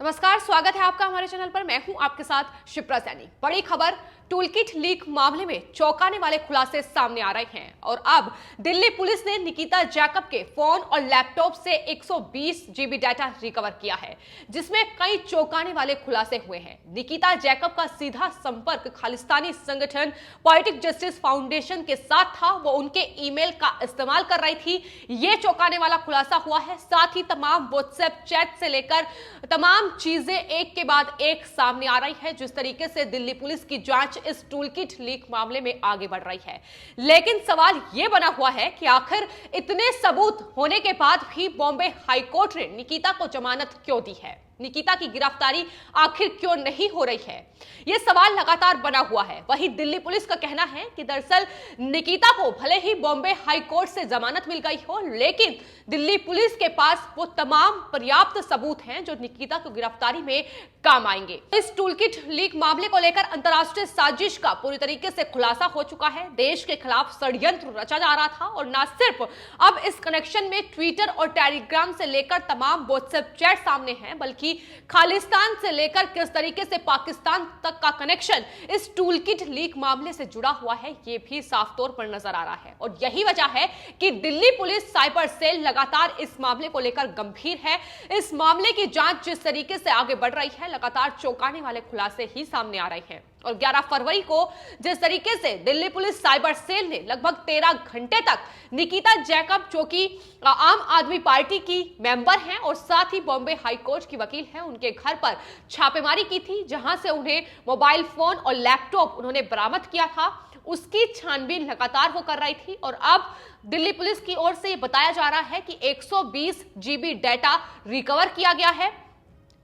नमस्कार, स्वागत है आपका हमारे चैनल पर। मैं हूं आपके साथ शिप्रा सैनी। बड़ी खबर, टूलकिट लीक मामले में चौंकाने वाले खुलासे सामने आ रहे हैं और अब दिल्ली पुलिस ने निकिता जैकब के फोन और लैपटॉप से 120 जीबी डाटा रिकवर किया है, जिसमें कई चौंकाने वाले खुलासे हुए हैं। निकिता जैकब का सीधा संपर्क खालिस्तानी संगठन पोएटिक जस्टिस फाउंडेशन के साथ था। वो उनके ईमेल का इस्तेमाल कर रही थी, ये चौंकाने वाला खुलासा हुआ है। साथ ही तमाम व्हाट्सएप चैट से लेकर तमाम चीजें एक के बाद एक सामने आ रही है, जिस तरीके से दिल्ली पुलिस की जांच इस टूलकिट लीक मामले में आगे बढ़ रही है। लेकिन सवाल यह बना हुआ है कि आखिर इतने सबूत होने के बाद भी बॉम्बे हाईकोर्ट ने निकिता को जमानत क्यों दी है? निकिता की गिरफ्तारी आखिर क्यों नहीं हो रही है? यह सवाल लगातार बना हुआ है। वहीं दिल्ली पुलिस का कहना है कि दरअसल निकिता को भले ही बॉम्बे हाईकोर्ट से जमानत मिल गई हो, लेकिन दिल्ली पुलिस के पास वो तमाम पर्याप्त सबूत हैं जो निकिता की गिरफ्तारी में काम आएंगे। इस टूलकिट लीक मामले को लेकर अंतर्राष्ट्रीय साजिश का पूरी तरीके से खुलासा हो चुका है। देश के खिलाफ षड्यंत्र रचा जा रहा था और न सिर्फ अब इस कनेक्शन में ट्विटर और टेलीग्राम से लेकर तमाम व्हाट्सएप चैट सामने हैं, बल्कि खालिस्तान से लेकर किस तरीके से पाकिस्तान तक का कनेक्शन इस टूलकिट लीक मामले से जुड़ा हुआ है, यह भी साफ तौर पर नजर आ रहा है। और यही वजह है कि दिल्ली पुलिस साइबर सेल लगातार इस मामले को लेकर गंभीर है। इस मामले की जांच जिस तरीके से आगे बढ़ रही है, लगातार चौंकाने वाले खुलासे ही सामने आ रहे हैं। और 11 फरवरी को जिस तरीके से दिल्ली पुलिस साइबर सेल ने लगभग 13 घंटे तक निकिता जैकब, जो कि आम आदमी पार्टी की मेंबर हैं और साथ ही बॉम्बे हाईकोर्ट की वकील हैं, उनके घर पर छापेमारी की थी, जहां से उन्हें मोबाइल फोन और लैपटॉप उन्होंने बरामद किया था। उसकी छानबीन लगातार वो कर रही थी और अब दिल्ली पुलिस की ओर से बताया जा रहा है कि 120 जीबी डाटा रिकवर किया गया है,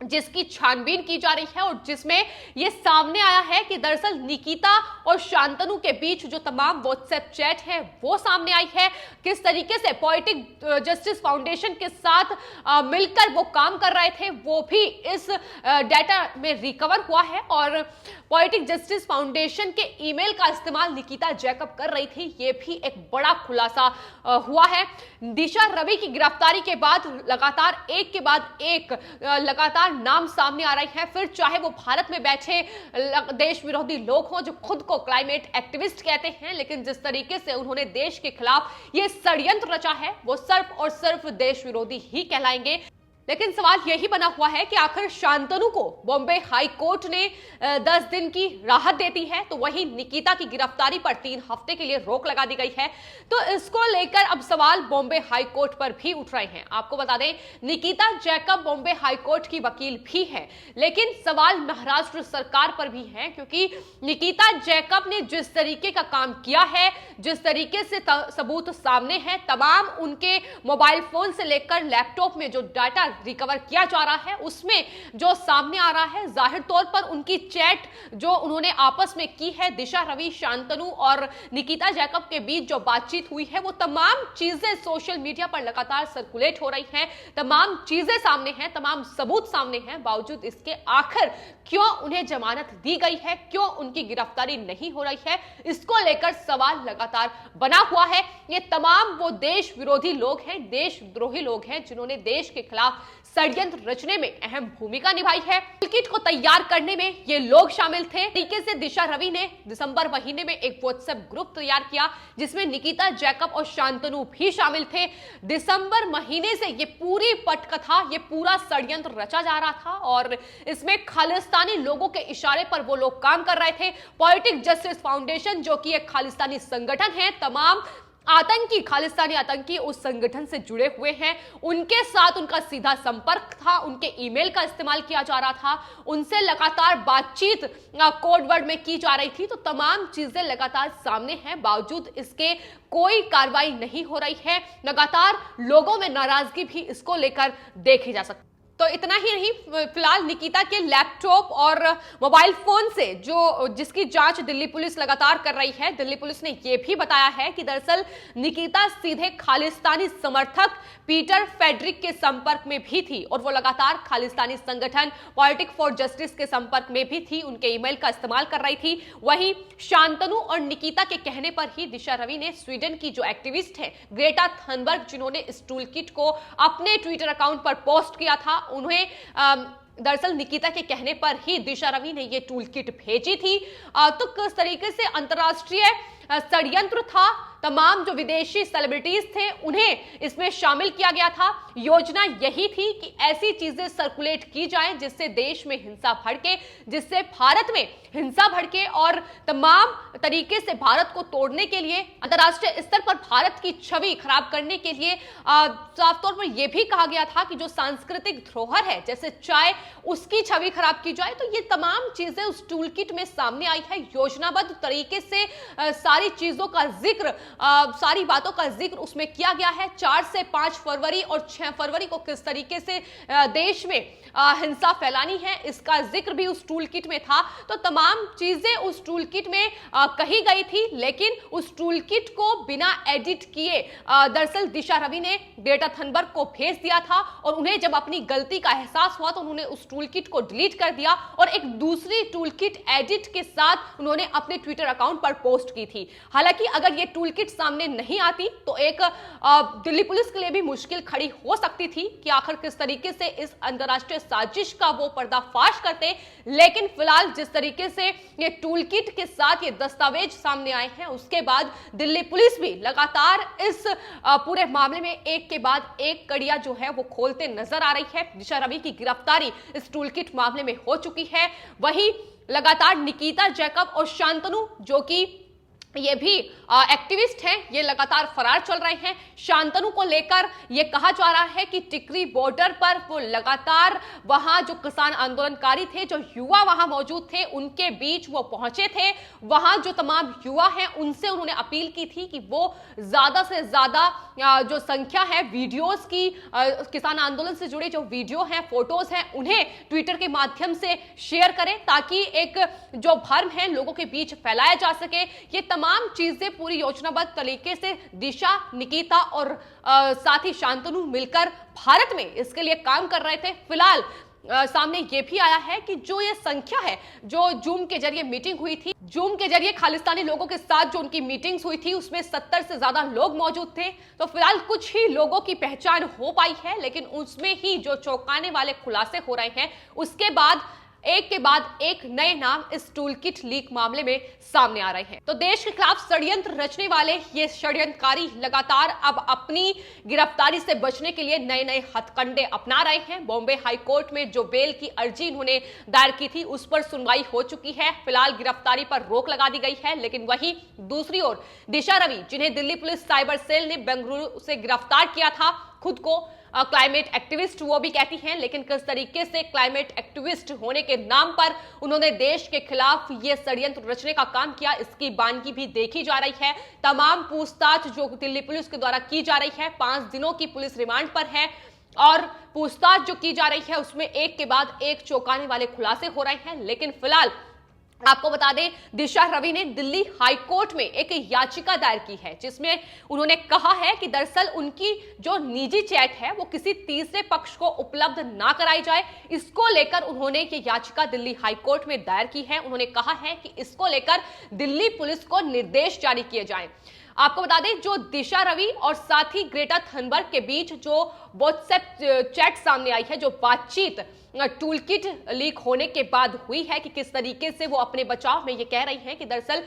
जिसकी छानबीन की जा रही है और जिसमें यह सामने आया है कि दरअसल निकिता और शांतनु के बीच जो तमाम व्हाट्सएप चैट है वो सामने आई है। किस तरीके से पोएटिक जस्टिस फाउंडेशन के साथ मिलकर वो काम कर रहे थे, वो भी इस डाटा में रिकवर हुआ है। और पोएटिक जस्टिस फाउंडेशन के ईमेल का इस्तेमाल निकिता जैकब कर रही थी, ये भी एक बड़ा खुलासा हुआ है। दिशा रवि की गिरफ्तारी के बाद लगातार एक के बाद एक लगातार नाम सामने आ रही है, फिर चाहे वो भारत में बैठे देश विरोधी लोग हों जो खुद को क्लाइमेट एक्टिविस्ट कहते हैं, लेकिन जिस तरीके से उन्होंने देश के खिलाफ ये षड्यंत्र रचा है, वो सिर्फ और सिर्फ देश विरोधी ही कहलाएंगे। लेकिन सवाल यही बना हुआ है कि आखिर शांतनु को बॉम्बे हाई कोर्ट ने 10 दिन की राहत देती है, तो वहीं निकिता की गिरफ्तारी पर 3 हफ्ते के लिए रोक लगा दी गई है। तो इसको लेकर अब सवाल बॉम्बे हाई कोर्ट पर भी उठ रहे हैं। आपको बता दें, Nikita Jacob Bombay high court की वकील भी है, लेकिन सवाल महाराष्ट्र सरकार पर भी है, क्योंकि निकिता जैकब ने जिस तरीके का काम किया है, जिस तरीके से सबूत सामने है, तमाम उनके मोबाइल फोन से लेकर लैपटॉप में जो डाटा रिकवर किया जा रहा है, उसमें जो सामने आ रहा है, जाहिर तौर पर उनकी चैट जो उन्होंने आपस में की है, दिशा रवि, शांतनु और निकिता जैकब के बीच जो बातचीत हुई है, वो तमाम चीजें सोशल मीडिया पर लगातार सर्कुलेट हो रही हैं, तमाम चीजें सामने हैं, तमाम सबूत सामने हैं। बावजूद इसके आखिर क्यों उन्हें जमानत दी गई है, क्यों उनकी गिरफ्तारी नहीं हो रही है, इसको लेकर सवाल लगातार बना हुआ है। ये तमाम वो देश विरोधी लोग हैं, देशद्रोही लोग हैं, जिन्होंने देश के खिलाफ षड्यंत्र रचने में अहम भूमिका निभाई है। टूलकिट को तैयार करने में ये लोग शामिल थे। तरीके से दिशा रवि ने दिसंबर महीने में एक व्हाट्सएप ग्रुप तैयार किया, जिसमें निकिता जैकब और शांतनु भी शामिल थे। दिसंबर महीने से ये पूरी पटकथा, ये पूरा षड्यंत्र रचा जा रहा था और इसमें खालिस्तानी लोगों के इशारे पर वो लोग काम कर रहे थे। पोएटिक जस्टिस फाउंडेशन, जो कि एक खालिस्तानी संगठन है, तमाम आतंकी, खालिस्तानी आतंकी उस संगठन से जुड़े हुए हैं, उनके साथ उनका सीधा संपर्क था, उनके ईमेल का इस्तेमाल किया जा रहा था, उनसे लगातार बातचीत कोड वर्ड में की जा रही थी। तो तमाम चीजें लगातार सामने हैं, बावजूद इसके कोई कार्रवाई नहीं हो रही है। लगातार लोगों में नाराजगी भी इसको लेकर देखी जा सकती है। तो इतना ही नहीं, फिलहाल निकिता के लैपटॉप और मोबाइल फोन से जिसकी जांच दिल्ली पुलिस लगातार कर रही है, दिल्ली पुलिस ने यह भी बताया है कि दरअसल निकिता सीधे खालिस्तानी समर्थक पीटर फेडरिक के संपर्क में भी थी और वो लगातार खालिस्तानी संगठन पोएटिक फॉर जस्टिस के संपर्क में भी थी, उनके ईमेल का इस्तेमाल कर रही थी। वहीं शांतनु और निकिता के कहने पर ही दिशा रवि ने स्वीडन की जो एक्टिविस्ट है ग्रेटा थनबर्ग, जिन्होंने इस टूलकिट को अपने ट्विटर अकाउंट पर पोस्ट किया था, उन्हें दरअसल निकिता के कहने पर ही दिशा रवि ने ये टूल किट भेजी थी। तो किस तरीके से अंतर्राष्ट्रीय षड्यंत्र था, तमाम जो विदेशी सेलिब्रिटीज थे उन्हें इसमें शामिल किया गया था। योजना यही थी कि ऐसी चीजें सर्कुलेट की जाएं जिससे देश में हिंसा भड़के, जिससे भारत में हिंसा भड़के और तमाम तरीके से भारत को तोड़ने के लिए, अंतर्राष्ट्रीय स्तर पर भारत की छवि खराब करने के लिए साफ तौर पर यह भी कहा गया था कि जो सांस्कृतिक धरोहर है जैसे चाय, उसकी छवि खराब की जाए। तो ये तमाम चीजें उस टूल किट में सामने आई है। योजनाबद्ध तरीके से सारी चीजों का जिक्र, सारी बातों का जिक्र उसमें किया गया है। 4 से 5 फरवरी और 6 फरवरी को किस तरीके से देश में हिंसा फैलानी है, इसका जिक्र भी उस टूल किट में था। तो तमाम चीजें उस टूल किट में कही गई थी, लेकिन उस टूल किट को बिना एडिट किए दरअसल दिशा रवि ने ग्रेटा थनबर्ग को भेज दिया था और उन्हें जब अपनी गलती का एहसास हुआ तो उन्होंने उस टूल किट को डिलीट कर दिया और एक दूसरी टूल किट एडिट के साथ उन्होंने अपने ट्विटर अकाउंट पर पोस्ट की थी। हालांकि अगर ये टूल किट सामने नहीं आती तो एक दिल्ली पुलिस के लिए भी मुश्किल खड़ी हो सकती थी कि आखिर किस तरीके से इस अंतरराष्ट्रीय साजिश का वो पर्दाफाश करते। लेकिन फिलहाल जिस तरीके से ये टूल किट के साथ ये दस्तावेज सामने आए हैं, उसके बाद दिल्ली पुलिस भी लगातार इस पूरे मामले में एक के बाद एक कड़ियां जो है वो खोलते नजर आ रही है। दिशा रवि की गिरफ्तारी इस टूल किट मामले में हो चुकी है। वहीं लगातार निकिता जैकब और शांतनु जो कि ये भी एक्टिविस्ट हैं, ये लगातार फरार चल रहे हैं। शांतनु को लेकर ये कहा जा रहा है कि टिकरी बॉर्डर पर वो लगातार वहां जो किसान आंदोलनकारी थे, जो युवा वहां मौजूद थे, उनके बीच वो पहुंचे थे। वहां जो तमाम युवा हैं उनसे उन्होंने अपील की थी कि वो ज्यादा से ज्यादा जो संख्या है वीडियोस की, किसान आंदोलन से जुड़े जो वीडियो हैं, फोटोज हैं, उन्हें ट्विटर के माध्यम से शेयर करें ताकि एक जो भ्रम है लोगों के बीच फैलाया जा सके। ये तमाम चीजें पूरी योजनाबद्ध तरीके से दिशा, निकिता और साथ ही शांतनु मिलकर भारत में इसके लिए काम कर रहे थे। फिलहाल सामने ये भी आया है कि जो ये संख्या है, जो जूम के जरिए मीटिंग हुई थी, जूम के जरिए खालिस्तानी लोगों के साथ जो उनकी मीटिंग्स हुई थी उसमें 70 से ज्यादा लोग मौजूद थे। तो फिलहाल कुछ ही लोगों की पहचान हो पाई है, लेकिन उसमें ही जो चौंकाने वाले खुलासे हो रहे हैं, उसके बाद एक नए नाम इस टूल किट लीक मामले में सामने आ रहे हैं। तो देश के खिलाफ षड्यंत्र रचने वाले ये षड्यंत्रकारी लगातार अब अपनी गिरफ्तारी से बचने के लिए नए नए हथकंडे अपना रहे हैं। बॉम्बे हाई कोर्ट में जो बेल की अर्जी इन्होंने दायर की थी उस पर सुनवाई हो चुकी है। फिलहाल गिरफ्तारी पर रोक लगा दी गई है, लेकिन वहीं दूसरी ओर दिशा रवि, जिन्हें दिल्ली पुलिस साइबर सेल ने बेंगलुरु से गिरफ्तार किया था, खुद को क्लाइमेट एक्टिविस्ट वो भी कहती हैं, लेकिन किस तरीके से क्लाइमेट एक्टिविस्ट होने के नाम पर उन्होंने देश के खिलाफ ये षड्यंत्र रचने का काम किया, इसकी बानगी भी देखी जा रही है। तमाम पूछताछ जो दिल्ली पुलिस के द्वारा की जा रही है, 5 दिनों की पुलिस रिमांड पर है और पूछताछ जो की जा रही है उसमें एक के बाद एक चौंकाने वाले खुलासे हो रहे हैं। लेकिन फिलहाल आपको बता दें, दिशा रवि ने दिल्ली हाई कोर्ट में एक याचिका दायर की है जिसमें उन्होंने कहा है कि दरअसल उनकी जो निजी चैट है वो किसी तीसरे पक्ष को उपलब्ध ना कराई जाए। इसको लेकर उन्होंने ये याचिका दिल्ली हाई कोर्ट में दायर की है। उन्होंने कहा है कि इसको लेकर दिल्ली पुलिस को निर्देश जारी किए जाएं। आपको बता दें, जो दिशा रवि और साथ ही ग्रेटा थनबर्ग के बीच जो व्हाट्सएप चैट सामने आई है, जो बातचीत टूल किट लीक होने के बाद हुई है, कि किस तरीके से वो अपने बचाव में ये कह रही हैं कि दरअसल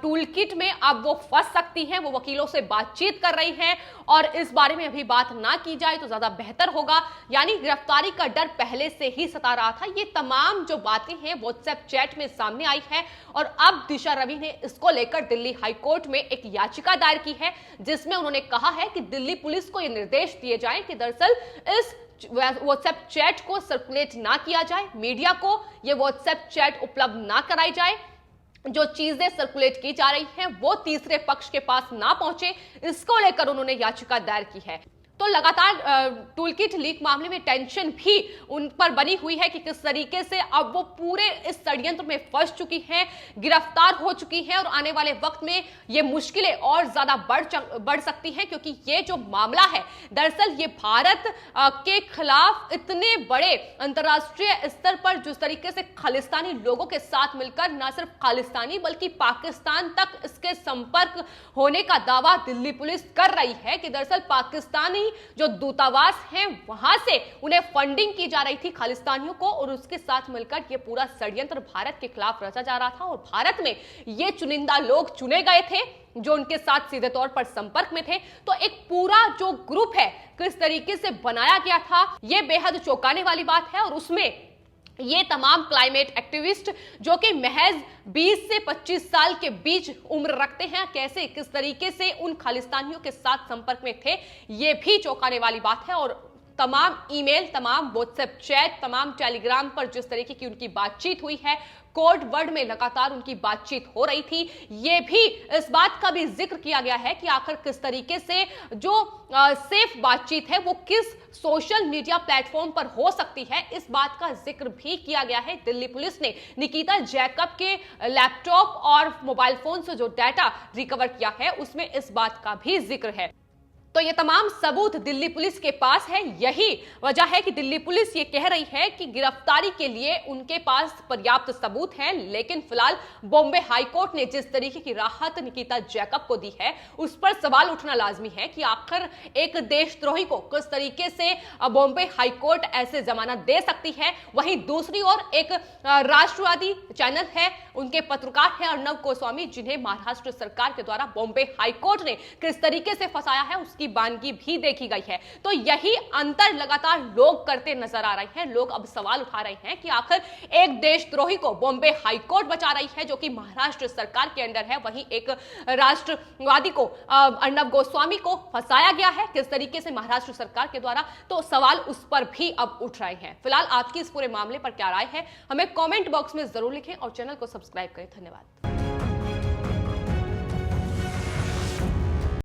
टूल किट में अब वो फंस सकती हैं, वो वकीलों से बातचीत कर रही हैं और इस बारे में अभी बात ना की जाए तो ज्यादा बेहतर होगा। यानी गिरफ्तारी का डर पहले से ही सता रहा था। ये तमाम जो बातें हैं व्हाट्सएप चैट में सामने आई है और अब दिशा रवि ने इसको लेकर दिल्ली हाई कोर्ट में एक याचिका दायर की है जिसमें उन्होंने कहा है कि दिल्ली पुलिस को ये निर्देश दिए जाए कि दरअसल इस व्हाट्सएप चैट को सर्कुलेट ना किया जाए, मीडिया को ये व्हाट्सएप चैट उपलब्ध ना कराई जाए, जो चीजें सर्कुलेट की जा रही हैं वो तीसरे पक्ष के पास ना पहुंचे। इसको लेकर उन्होंने याचिका दायर की है। तो लगातार टूल किट लीक मामले में टेंशन भी उन पर बनी हुई है कि किस तरीके से अब वो पूरे इस षड्यंत्र में फंस चुकी हैं, गिरफ्तार हो चुकी हैं और आने वाले वक्त में ये मुश्किलें और ज्यादा बढ़ सकती हैं, क्योंकि ये जो मामला है दरअसल ये भारत के खिलाफ इतने बड़े अंतर्राष्ट्रीय स्तर पर जिस तरीके से खालिस्तानी लोगों के साथ मिलकर न सिर्फ खालिस्तानी बल्कि पाकिस्तान तक इसके संपर्क होने का दावा दिल्ली पुलिस कर रही है कि दरअसल पाकिस्तानी वहीं जो दूतावास हैं वहां से उन्हें फंडिंग की जा रही थी खालिस्तानियों को, और उसके साथ मिलकर यह पूरा षड्यंत्र भारत के खिलाफ रचा जा रहा था। और भारत में ये चुनिंदा लोग चुने गए थे जो उनके साथ सीधे तौर पर संपर्क में थे। तो एक पूरा जो ग्रुप है किस तरीके से बनाया गया था, यह बेहद चौंकाने वाली बात है। और उसमें ये तमाम क्लाइमेट एक्टिविस्ट जो कि महज 20 से 25 साल के बीच उम्र रखते हैं, कैसे किस तरीके से उन खालिस्तानियों के साथ संपर्क में थे, ये भी चौंकाने वाली बात है। और तमाम ईमेल, तमाम व्हाट्सएप चैट, तमाम टेलीग्राम पर जिस तरीके की उनकी बातचीत हुई है, कोड वर्ड में लगातार उनकी बातचीत हो रही थी, ये भी इस बात का भी जिक्र किया गया है कि आखिर किस तरीके से जो सेफ बातचीत है वो किस सोशल मीडिया प्लेटफॉर्म पर हो सकती है, इस बात का जिक्र भी किया गया है। दिल्ली पुलिस ने निकिता जैकब के लैपटॉप और मोबाइल फोन से जो डाटा रिकवर किया है उसमें इस बात का भी जिक्र है। तो ये तमाम सबूत दिल्ली पुलिस के पास है। यही वजह है कि दिल्ली पुलिस ये कह रही है कि गिरफ्तारी के लिए उनके पास पर्याप्त सबूत हैं। लेकिन फिलहाल बॉम्बे हाईकोर्ट ने जिस तरीके की राहत निकिता जैकब को दी है उस पर सवाल उठना लाजमी है कि आखिर एक देशद्रोही को किस तरीके से बॉम्बे हाईकोर्ट ऐसे जमानत दे सकती है। वहीं दूसरी ओर एक राष्ट्रवादी चैनल है, उनके पत्रकार है अर्नब गोस्वामी, जिन्हें महाराष्ट्र सरकार के द्वारा बॉम्बे हाईकोर्ट ने किस तरीके से फंसाया है उसकी बानगी भी देखी गई है। तो यही अंतर लगातार लोग करते नजर आ रहे हैं। लोग अब सवाल उठा रहे हैं कि आखिर एक देशद्रोही को बॉम्बे हाईकोर्ट बचा रही है जो कि महाराष्ट्र सरकार के अंडर है, वहीं एक राष्ट्रवादी को अर्नब गोस्वामी को फंसाया गया है किस तरीके से महाराष्ट्र सरकार के द्वारा। तो सवाल उस पर भी अब उठ रहे हैं। फिलहाल आपकी इस पूरे मामले पर क्या राय है, हमें कमेंट बॉक्स में जरूर लिखें और चैनल को सब्सक्राइब करें। धन्यवाद।